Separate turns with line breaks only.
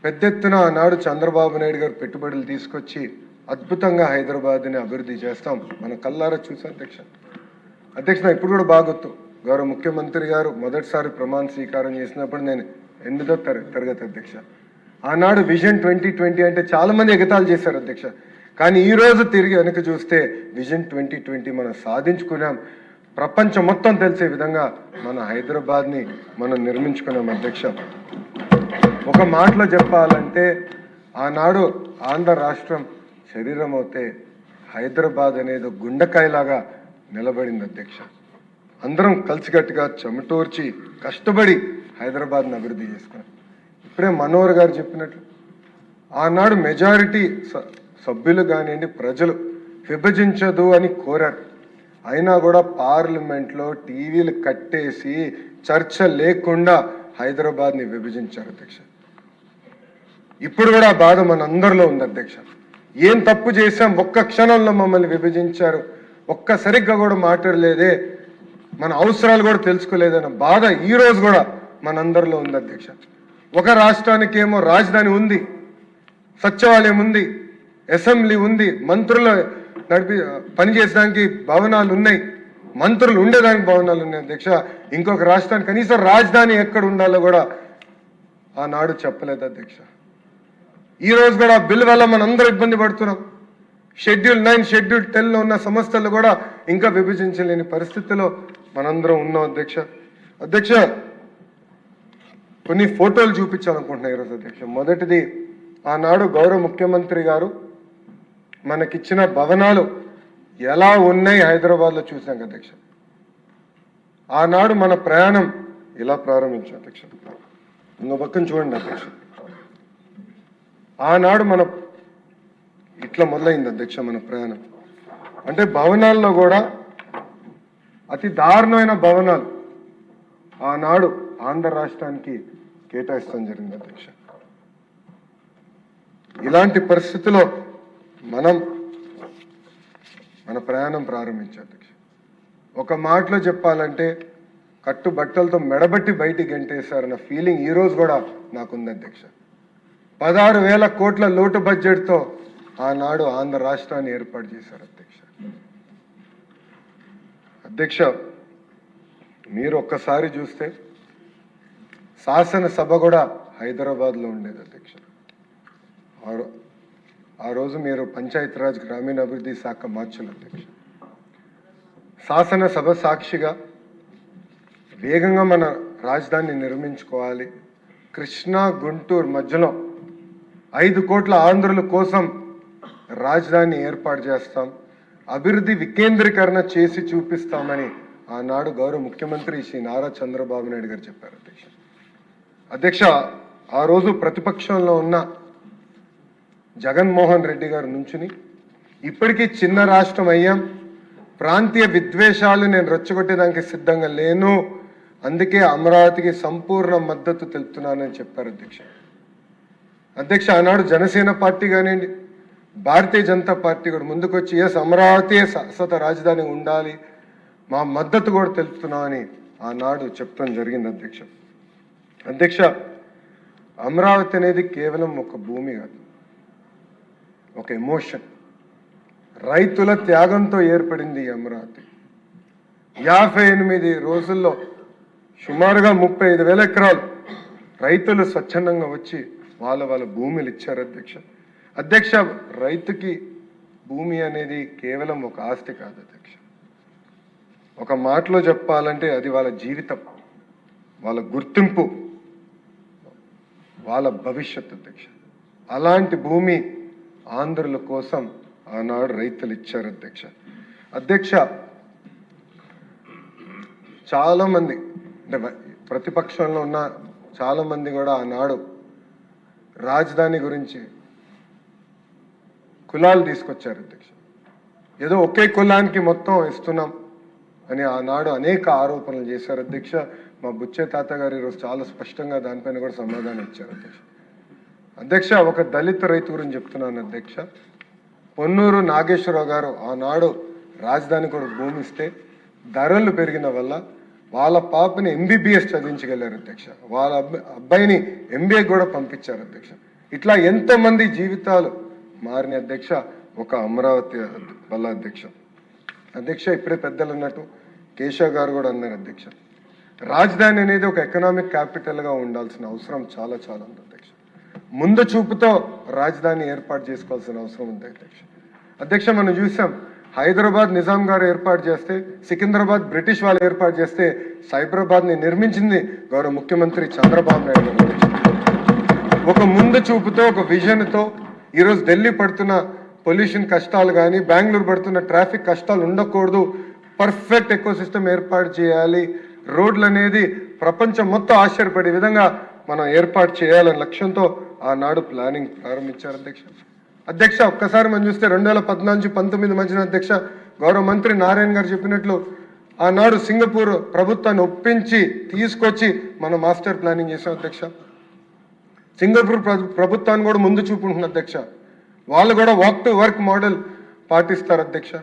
పెద్ద ఎత్తున ఆనాడు చంద్రబాబు నాయుడు గారు పెట్టుబడులు తీసుకొచ్చి అద్భుతంగా హైదరాబాద్ని అభివృద్ధి చేస్తాం. మన కల్లారా చూసాం అధ్యక్ష. ఇప్పుడు కూడా బాగా గుర్తు, గౌరవ ముఖ్యమంత్రి గారు మొదటిసారి ప్రమాణ స్వీకారం చేసినప్పుడు నేను 8వ తరగతి అధ్యక్ష. ఆనాడు విజన్ 2020 అంటే చాలా మంది ఎగతాళి చేశారు అధ్యక్ష. కానీ ఈ రోజు తిరిగి వెనక్కి చూస్తే విజన్ 2020 మనం సాధించుకున్నాం. ప్రపంచం మొత్తం తెలిసే విధంగా మన హైదరాబాద్ని మనం నిర్మించుకున్నాం అధ్యక్ష. ఒక మాటలో చెప్పాలంటే ఆనాడు ఆంధ్ర రాష్ట్రం శరీరం అవుతే హైదరాబాద్ అనేది గుండెకాయలాగా నిలబడింది అధ్యక్ష. అందరం కలిసికట్టుగా చెమటోర్చి కష్టపడి హైదరాబాద్ని అభివృద్ధి చేసుకున్నాం. ఇప్పుడే మనోహర్ గారు చెప్పినట్లు ఆనాడు మెజారిటీ సభ్యులు కానివ్వండి ప్రజలు విభజించదు అని కోరారు. అయినా కూడా పార్లమెంట్లో టీవీలు కట్టేసి చర్చ లేకుండా హైదరాబాద్ని విభజించారు అధ్యక్ష. ఇప్పుడు కూడా ఆ బాధ మన అందరిలో ఉంది అధ్యక్ష. ఏం తప్పు చేశాం, ఒక్క క్షణంలో మమ్మల్ని విభజించారు, ఒక్క సరిగ్గా కూడా మాట్లాడలేదే, మన అవసరాలు కూడా తెలుసుకోలేదన్న బాధ ఈ రోజు కూడా మనందరిలో ఉంది అధ్యక్ష. ఒక రాష్ట్రానికి ఏమో రాజధాని ఉంది, సచివాలయం ఉంది, అసెంబ్లీ ఉంది, మంత్రులు పనిచేసడానికి భవనాలు ఉన్నాయి, మంత్రులు ఉండేదానికి భవనాలు ఉన్నాయి అధ్యక్ష. ఇంకొక రాష్ట్రానికి కనీసం రాజధాని ఎక్కడ ఉండాలో కూడా ఆనాడు చెప్పలేదు అధ్యక్ష. ఈ రోజు కూడా బిల్లు వల్ల మనందరూ ఇబ్బంది పడుతున్నాం. షెడ్యూల్ 9, షెడ్యూల్ 10లో ఉన్న సంస్థలు కూడా ఇంకా విభజించలేని పరిస్థితిలో మనందరం ఉన్నాం అధ్యక్ష. కొన్ని ఫోటోలు చూపించాలనుకుంటున్నా ఈరోజు అధ్యక్ష. మొదటిది, ఆనాడు గౌరవ ముఖ్యమంత్రి గారు మనకిచ్చిన భవనాలు ఎలా ఉన్నాయి హైదరాబాద్లో చూసాం అధ్యక్ష. ఆనాడు మన ప్రయాణం ఇలా ప్రారంభించాం అధ్యక్ష. ఇంకో పక్కన చూడండి అధ్యక్ష. ఆనాడు మన ఇట్లా మొదలైంది అధ్యక్ష మన ప్రయాణం. అంటే భవనాల్లో కూడా అతి దారుణమైన భవనాలు ఆనాడు ఆంధ్ర రాష్ట్రానికి కేటాయిస్తాం జరిగింది అధ్యక్ష. ఇలాంటి పరిస్థితిలో మనం మన ప్రయాణం ప్రారంభించాం అధ్యక్ష. ఒక మాటలో చెప్పాలంటే కట్టుబట్టలతో మెడబట్టి బయటికి గంటేశారన్న ఫీలింగ్ ఈ రోజు కూడా నాకుంది అధ్యక్ష. 16,000 కోట్ల లోటు బడ్జెట్తో ఆనాడు ఆంధ్ర రాష్ట్రాన్ని ఏర్పాటు చేశారు అధ్యక్ష. మీరు ఒక్కసారి చూస్తే శాసనసభ కూడా హైదరాబాద్లో ఉండేది అధ్యక్ష. ఆ రోజు మీరు పంచాయతీరాజ్ గ్రామీణాభివృద్ధి శాఖ మార్చులు అధ్యక్ష. శాసనసభ సాక్షిగా వేగంగా మన రాజధానిని నిర్మించుకోవాలి, కృష్ణా గుంటూరు మధ్యలో 5 కోట్ల ఆంధ్రుల కోసం రాజధాని ఏర్పాటు చేస్తాం, అభివృద్ధి వికేంద్రీకరణ చేసి చూపిస్తామని ఆనాడు గౌరవ ముఖ్యమంత్రి శ్రీ నారా చంద్రబాబు నాయుడు గారు చెప్పారు అధ్యక్ష. ఆ రోజు ప్రతిపక్షంలో ఉన్న జగన్మోహన్ రెడ్డి గారు నుంచుని ఇప్పటికీ చిన్న రాష్ట్రం అయ్యాం, ప్రాంతీయ విద్వేషాలు నేను రెచ్చగొట్టేదానికి సిద్ధంగా లేను, అందుకే అమరావతికి సంపూర్ణ మద్దతు తెలుపుతున్నానని చెప్పారు అధ్యక్ష. ఆనాడు జనసేన పార్టీ కానివ్వండి, భారతీయ జనతా పార్టీ కూడా ముందుకొచ్చి ఎస్ అమరావతి శాశ్వత రాజధాని ఉండాలి, మా మద్దతు కూడా తెలుపుతున్నామని ఆనాడు చెప్పడం జరిగింది అధ్యక్ష. అమరావతి అనేది కేవలం ఒక భూమి కాదు, ఒక ఎమోషన్. రైతుల త్యాగంతో ఏర్పడింది ఈ అమరావతి. 58 రోజుల్లో సుమారుగా 35,000 ఎకరాలు రైతులు స్వచ్ఛందంగా వచ్చి వాళ్ళ భూములు ఇచ్చారు అధ్యక్ష. రైతుకి భూమి అనేది కేవలం ఒక ఆస్తి కాదు అధ్యక్ష. ఒక మాటలో చెప్పాలంటే అది వాళ్ళ జీవితం, వాళ్ళ గుర్తింపు, వాళ్ళ భవిష్యత్తు అధ్యక్ష. అలాంటి భూమి ఆంధ్రుల కోసం ఆనాడు రైతులు ఇచ్చారు అధ్యక్ష. చాలా మంది అంటే ప్రతిపక్షంలో ఉన్న చాలా మంది కూడా ఆనాడు రాజధాని గురించి కులాలు తీసుకొచ్చారు అధ్యక్ష. ఏదో ఒకే కులానికి మొత్తం ఇస్తున్నాం అని ఆనాడు అనేక ఆరోపణలు చేశారు అధ్యక్ష. మా బుచ్చే తాత గారు ఈరోజు చాలా స్పష్టంగా దానిపైన కూడా సమాధానం ఇచ్చారు అధ్యక్ష. ఒక దళిత రైతు గురించి చెప్తున్నాను అధ్యక్ష. పొన్నూరు నాగేశ్వరరావు గారు ఆనాడు రాజధాని కూడా భూమి ఇస్తే ధరలు పెరిగిన వల్ల వాళ్ళ పాపని MBBS చదివించగలిగారు అధ్యక్ష. వాళ్ళ అబ్బాయిని MBA కూడా పంపించారు అధ్యక్ష. ఇట్లా ఎంతమంది జీవితాలు మారిన అధ్యక్ష ఒక అమరావతి వల్ల అధ్యక్ష. అధ్యక్ష ఇప్పుడే పెద్దలు అన్నట్టు కేశవ్ గారు కూడా అన్నారు అధ్యక్ష, రాజధాని అనేది ఒక ఎకనామిక్ క్యాపిటల్గా ఉండాల్సిన అవసరం చాలా చాలా ఉంది అధ్యక్ష. ముందు చూపుతో రాజధాని ఏర్పాటు చేసుకోవాల్సిన అవసరం ఉంది అధ్యక్ష. అధ్యక్ష మనం చూసాం, హైదరాబాద్ నిజాం గారు ఏర్పాటు చేస్తే, సికింద్రాబాద్ బ్రిటిష్ వాళ్ళు ఏర్పాటు చేస్తే, సైబరాబాద్ని నిర్మించింది గౌరవ ముఖ్యమంత్రి చంద్రబాబు నాయుడు గారు అధ్యక్ష. ఒక ముందు చూపుతో, ఒక విజన్తో ఈరోజు ఢిల్లీ పడుతున్న పొల్యూషన్ కష్టాలు కానీ, బెంగళూరు పడుతున్న ట్రాఫిక్ కష్టాలు ఉండకూడదు, పర్ఫెక్ట్ ఎకోసిస్టమ్ ఏర్పాటు చేయాలి, రోడ్లు అనేది ప్రపంచం మొత్తం ఆశ్చర్యపడే విధంగా మనం ఏర్పాటు చేయాలనే లక్ష్యంతో ఆనాడు ప్లానింగ్ ప్రారంభించారు అధ్యక్ష. అధ్యక్ష ఒక్కసారి మనం చూస్తే 2014-19 మధ్యన అధ్యక్ష గౌరవ మంత్రి నారాయణ గారు చెప్పినట్లు ఆనాడు సింగపూర్ ప్రభుత్వాన్ని ఒప్పించి తీసుకొచ్చి మనం మాస్టర్ ప్లానింగ్ చేసాం అధ్యక్ష. సింగపూర్ ప్రభుత్వాన్ని కూడా ముందు చూపుంటుంది అధ్యక్ష. వాళ్ళు కూడా వాక్ టు వర్క్ మోడల్ పాటిస్తారు అధ్యక్ష.